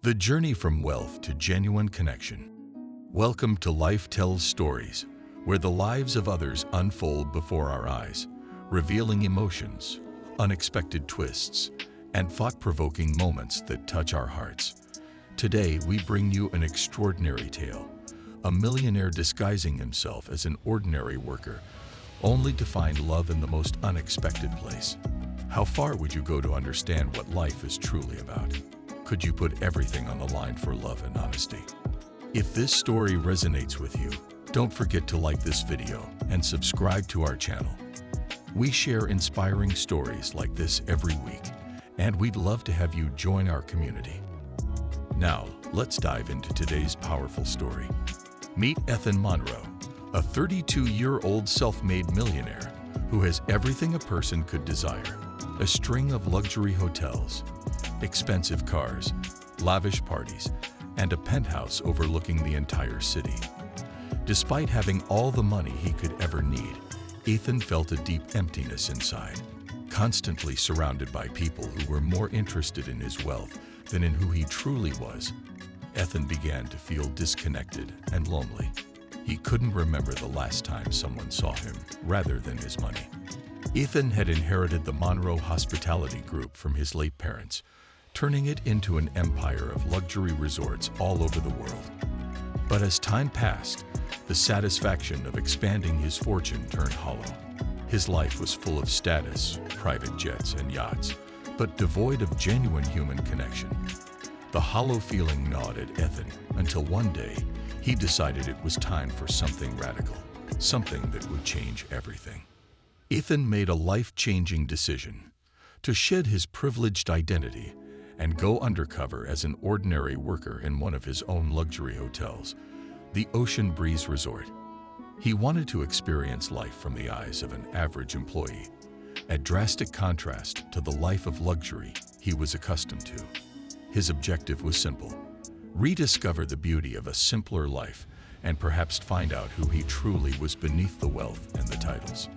The journey from wealth to genuine connection. Welcome to Life Tells Stories, where the lives of others unfold before our eyes, revealing emotions, unexpected twists, and thought-provoking moments that touch our hearts. Today, we bring you an extraordinary tale, a millionaire disguising himself as an ordinary worker, only to find love in the most unexpected place. How far would you go to understand what life is truly about? Could you put everything on the line for love and honesty? If this story resonates with you, don't forget to like this video and subscribe to our channel. We share inspiring stories like this every week, and we'd love to have you join our community. Now, let's dive into today's powerful story. Meet Ethan Monroe, a 32-year-old self-made millionaire who has everything a person could desire: a string of luxury hotels, expensive cars, lavish parties, and a penthouse overlooking the entire city. Despite having all the money he could ever need, Ethan felt a deep emptiness inside, constantly surrounded by people who were more interested in his wealth than in who he truly was. Ethan began to feel disconnected and lonely. He couldn't remember the last time someone saw him rather than his money. Ethan had inherited the Monroe Hospitality Group from his late parents, turning it into an empire of luxury resorts all over the world. But as time passed, the satisfaction of expanding his fortune turned hollow. His life was full of status, private jets, and yachts, but devoid of genuine human connection. The hollow feeling gnawed at Ethan until one day he decided it was time for something radical, something that would change everything. Ethan made a life-changing decision: to shed his privileged identity and go undercover as an ordinary worker in one of his own luxury hotels, the Ocean Breeze Resort. He wanted to experience life from the eyes of an average employee, a drastic contrast to the life of luxury he was accustomed to. His objective was simple: rediscover the beauty of a simpler life and perhaps find out who he truly was beneath the wealth and the titles.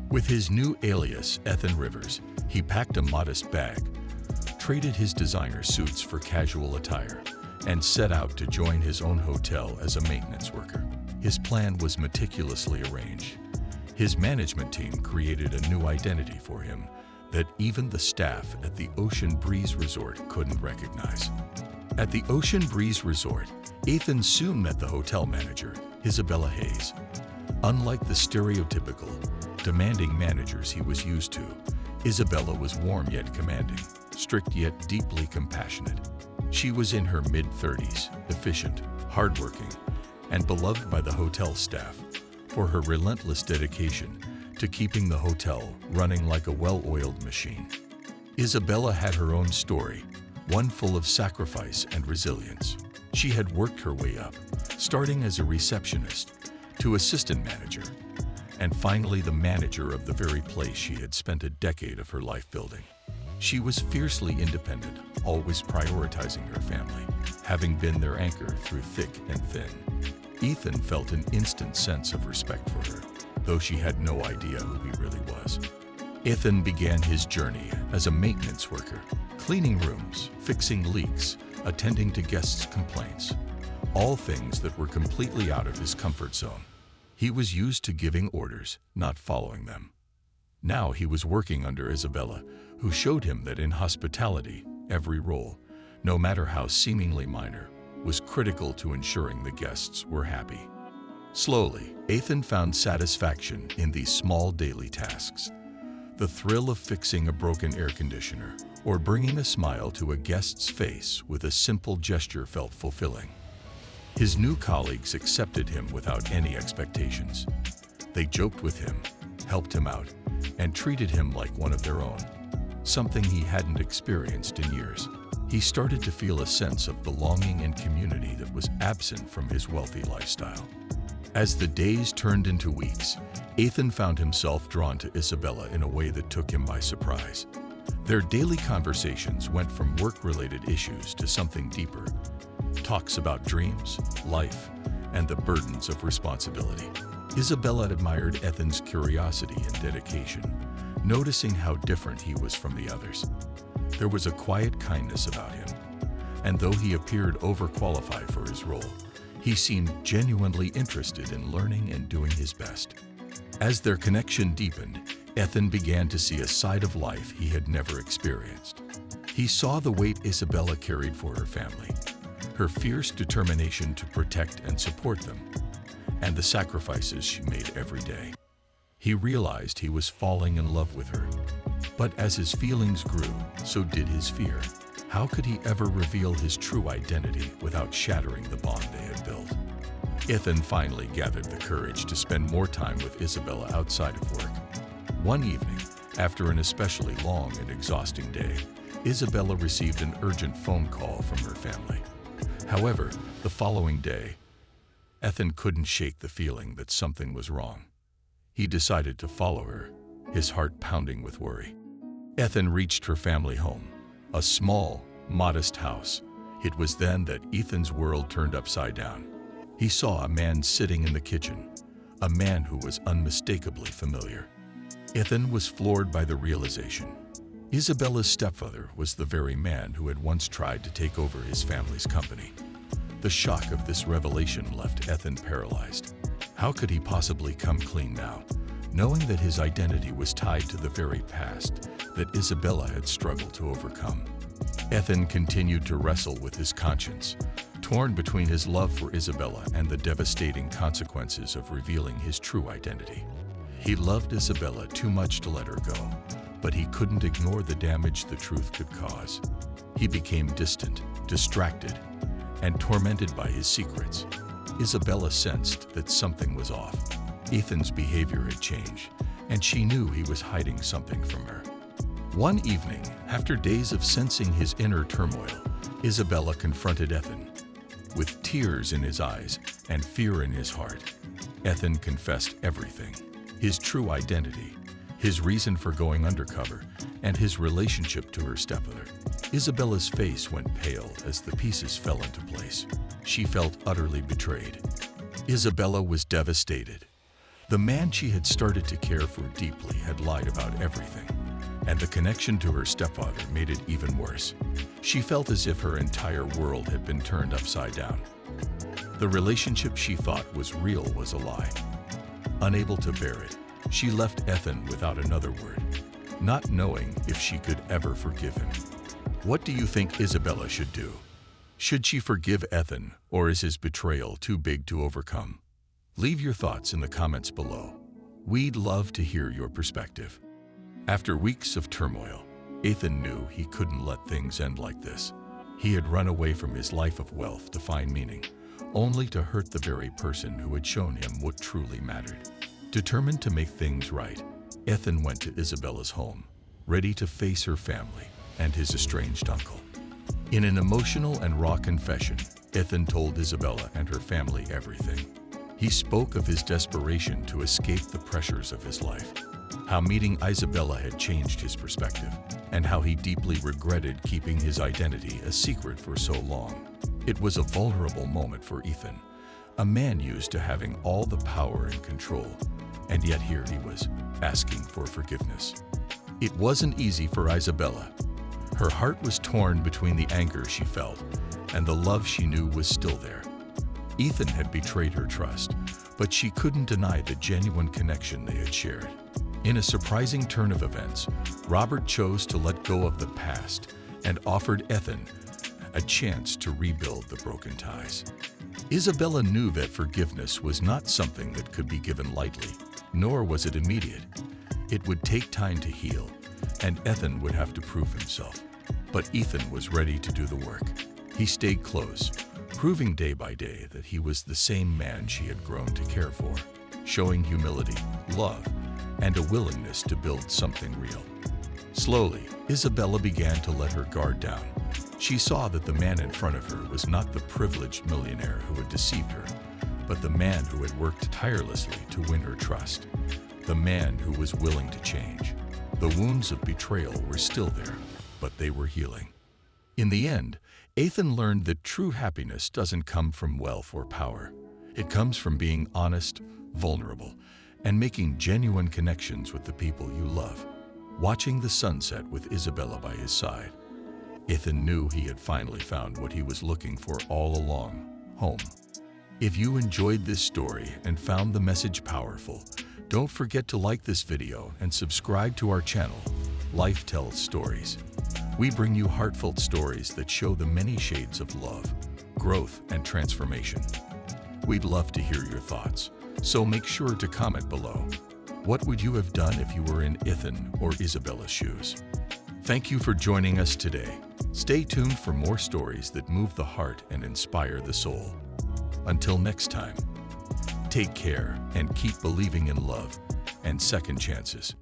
With his new alias, Ethan Rivers, he packed a modest bag, traded his designer suits for casual attire, and set out to join his own hotel as a maintenance worker. His plan was meticulously arranged. His management team created a new identity for him that even the staff at the Ocean Breeze Resort couldn't recognize. At the Ocean Breeze Resort, Ethan soon met the hotel manager, Isabella Hayes. Unlike the stereotypical, demanding managers he was used to, Isabella was warm yet commanding, strict yet deeply compassionate. She was in her mid-30s, efficient, hardworking, and beloved by the hotel staff for her relentless dedication to keeping the hotel running like a well-oiled machine. Isabella had her own story, one full of sacrifice and resilience. She had worked her way up, starting as a receptionist to assistant manager, and finally the manager of the very place she had spent a decade of her life building. She was fiercely independent, always prioritizing her family, having been their anchor through thick and thin. Ethan felt an instant sense of respect for her, though she had no idea who he really was. Ethan began his journey as a maintenance worker, cleaning rooms, fixing leaks, attending to guests' complaints, all things that were completely out of his comfort zone. He was used to giving orders, not following them. Now he was working under Isabella, who showed him that in hospitality, every role, no matter how seemingly minor, was critical to ensuring the guests were happy. Slowly, Ethan found satisfaction in these small daily tasks. The thrill of fixing a broken air conditioner or bringing a smile to a guest's face with a simple gesture felt fulfilling. His new colleagues accepted him without any expectations. They joked with him, helped him out, and treated him like one of their own, something he hadn't experienced in years. He started to feel a sense of belonging and community that was absent from his wealthy lifestyle. As the days turned into weeks, Ethan found himself drawn to Isabella in a way that took him by surprise. Their daily conversations went from work-related issues to something deeper, talks about dreams, life, and the burdens of responsibility. Isabella admired Ethan's curiosity and dedication, noticing how different he was from the others. There was a quiet kindness about him, and though he appeared overqualified for his role, he seemed genuinely interested in learning and doing his best. As their connection deepened, Ethan began to see a side of life he had never experienced. He saw the weight Isabella carried for her family, her fierce determination to protect and support them, and the sacrifices she made every day. He realized he was falling in love with her. But as his feelings grew, so did his fear. How could he ever reveal his true identity without shattering the bond they had built? Ethan finally gathered the courage to spend more time with Isabella outside of work. One evening, after an especially long and exhausting day, Isabella received an urgent phone call from her family. However, the following day, Ethan couldn't shake the feeling that something was wrong. He decided to follow her, his heart pounding with worry. Ethan reached her family home, a small, modest house. It was then that Ethan's world turned upside down. He saw a man sitting in the kitchen, a man who was unmistakably familiar. Ethan was floored by the realization. Isabella's stepfather was the very man who had once tried to take over his family's company. The shock of this revelation left Ethan paralyzed. How could he possibly come clean now, knowing that his identity was tied to the very past that Isabella had struggled to overcome? Ethan continued to wrestle with his conscience, torn between his love for Isabella and the devastating consequences of revealing his true identity. He loved Isabella too much to let her go, but he couldn't ignore the damage the truth could cause. He became distant, distracted, and tormented by his secrets. Isabella sensed that something was off. Ethan's behavior had changed, and she knew he was hiding something from her. One evening, after days of sensing his inner turmoil, Isabella confronted Ethan. With tears in his eyes and fear in his heart, Ethan confessed everything: his true identity, his reason for going undercover, and his relationship to her stepmother. Isabella's face went pale as the pieces fell into place. She felt utterly betrayed. Isabella was devastated. The man she had started to care for deeply had lied about everything, and the connection to her stepfather made it even worse. She felt as if her entire world had been turned upside down. The relationship she thought was real was a lie. Unable to bear it, she left Ethan without another word, not knowing if she could ever forgive him. What do you think Isabella should do? Should she forgive Ethan, or is his betrayal too big to overcome? Leave your thoughts in the comments below. We'd love to hear your perspective. After weeks of turmoil, Ethan knew he couldn't let things end like this. He had run away from his life of wealth to find meaning, only to hurt the very person who had shown him what truly mattered. Determined to make things right, Ethan went to Isabella's home, ready to face her family and his estranged uncle. In an emotional and raw confession, Ethan told Isabella and her family everything. He spoke of his desperation to escape the pressures of his life, how meeting Isabella had changed his perspective, and how he deeply regretted keeping his identity a secret for so long. It was a vulnerable moment for Ethan, a man used to having all the power and control, and yet here he was, asking for forgiveness. It wasn't easy for Isabella. Her heart was torn between the anger she felt and the love she knew was still there. Ethan had betrayed her trust, but she couldn't deny the genuine connection they had shared. In a surprising turn of events, Robert chose to let go of the past and offered Ethan a chance to rebuild the broken ties. Isabella knew that forgiveness was not something that could be given lightly, nor was it immediate. It would take time to heal, and Ethan would have to prove himself. But Ethan was ready to do the work. He stayed close, proving day by day that he was the same man she had grown to care for, showing humility, love, and a willingness to build something real. Slowly, Isabella began to let her guard down. She saw that the man in front of her was not the privileged millionaire who had deceived her, but the man who had worked tirelessly to win her trust, the man who was willing to change. The wounds of betrayal were still there, but they were healing. In the end, Ethan learned that true happiness doesn't come from wealth or power. It comes from being honest, vulnerable, and making genuine connections with the people you love. Watching the sunset with Isabella by his side, Ethan knew he had finally found what he was looking for all along: home. If you enjoyed this story and found the message powerful, don't forget to like this video and subscribe to our channel, Life Tells Stories. We bring you heartfelt stories that show the many shades of love, growth, and transformation. We'd love to hear your thoughts, so make sure to comment below. What would you have done if you were in Ethan or Isabella's shoes? Thank you for joining us today. Stay tuned for more stories that move the heart and inspire the soul. Until next time, take care and keep believing in love and second chances.